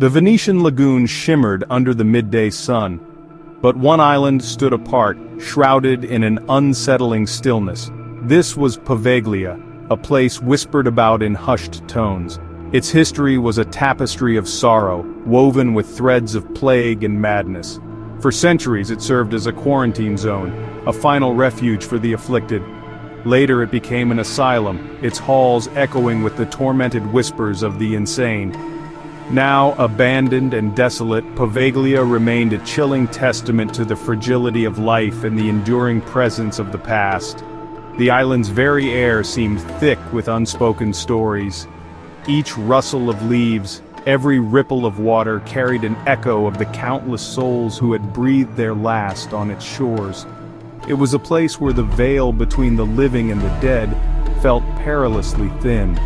The Venetian lagoon shimmered under the midday sun. But one island stood apart, shrouded in an unsettling stillness. This was Proveglia, a place whispered about in hushed tones. Its history was a tapestry of sorrow, woven with threads of plague and madness. For centuries it served as a quarantine zone, a final refuge for the afflicted. Later it became an asylum, its halls echoing with the tormented whispers of the insane. Now abandoned and desolate, Proveglia remained a chilling testament to the fragility of life and the enduring presence of the past. The island's very air seemed thick with unspoken stories. Each rustle of leaves, every ripple of water carried an echo of the countless souls who had breathed their last on its shores. It was a place where the veil between the living and the dead felt perilously thin.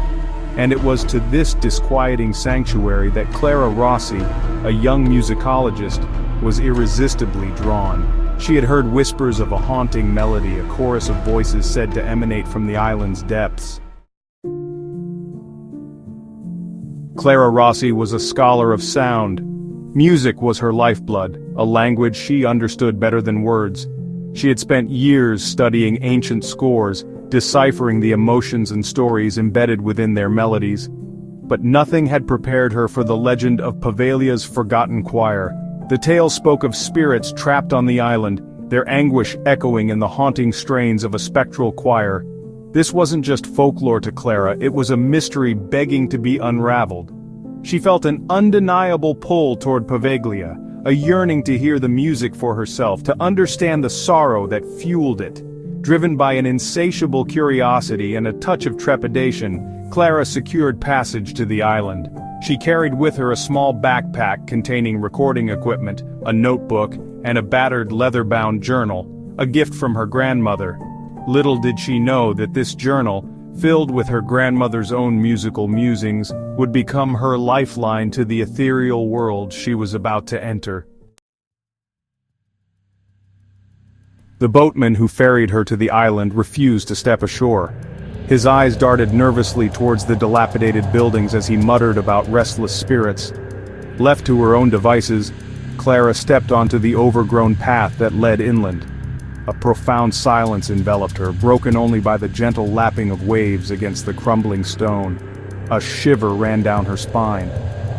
And it was to this disquieting sanctuary that Clara Rossi, a young musicologist, was irresistibly drawn. She had heard whispers of a haunting melody, a chorus of voices said to emanate from the island's depths. Clara Rossi was a scholar of sound. Music was her lifeblood, a language she understood better than words. She had spent years studying ancient scores, deciphering the emotions and stories embedded within their melodies. But nothing had prepared her for the legend of Proveglia's forgotten choir. The tale spoke of spirits trapped on the island, their anguish echoing in the haunting strains of a spectral choir. This wasn't just folklore to Clara, it was a mystery begging to be unraveled. She felt an undeniable pull toward Proveglia, a yearning to hear the music for herself, to understand the sorrow that fueled it. Driven by an insatiable curiosity and a touch of trepidation, Clara secured passage to the island. She carried with her a small backpack containing recording equipment, a notebook, and a battered leather-bound journal, a gift from her grandmother. Little did she know that this journal, filled with her grandmother's own musical musings, would become her lifeline to the ethereal world she was about to enter. The boatman who ferried her to the island refused to step ashore. His eyes darted nervously towards the dilapidated buildings as he muttered about restless spirits. Left to her own devices, Clara stepped onto the overgrown path that led inland. A profound silence enveloped her, broken only by the gentle lapping of waves against the crumbling stone. A shiver ran down her spine.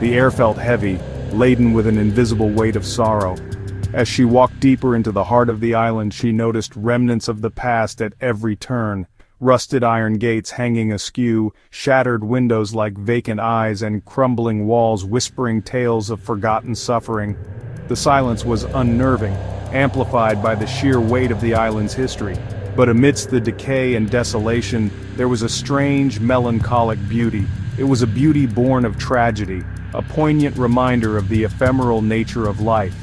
The air felt heavy, laden with an invisible weight of sorrow. As she walked deeper into the heart of the island, she noticed remnants of the past at every turn. Rusted iron gates hanging askew, shattered windows like vacant eyes, and crumbling walls whispering tales of forgotten suffering. The silence was unnerving, amplified by the sheer weight of the island's history. But amidst the decay and desolation, there was a strange, melancholic beauty. It was a beauty born of tragedy, a poignant reminder of the ephemeral nature of life.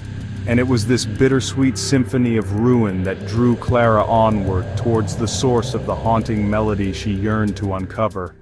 And it was this bittersweet symphony of ruin that drew Clara onward towards the source of the haunting melody she yearned to uncover.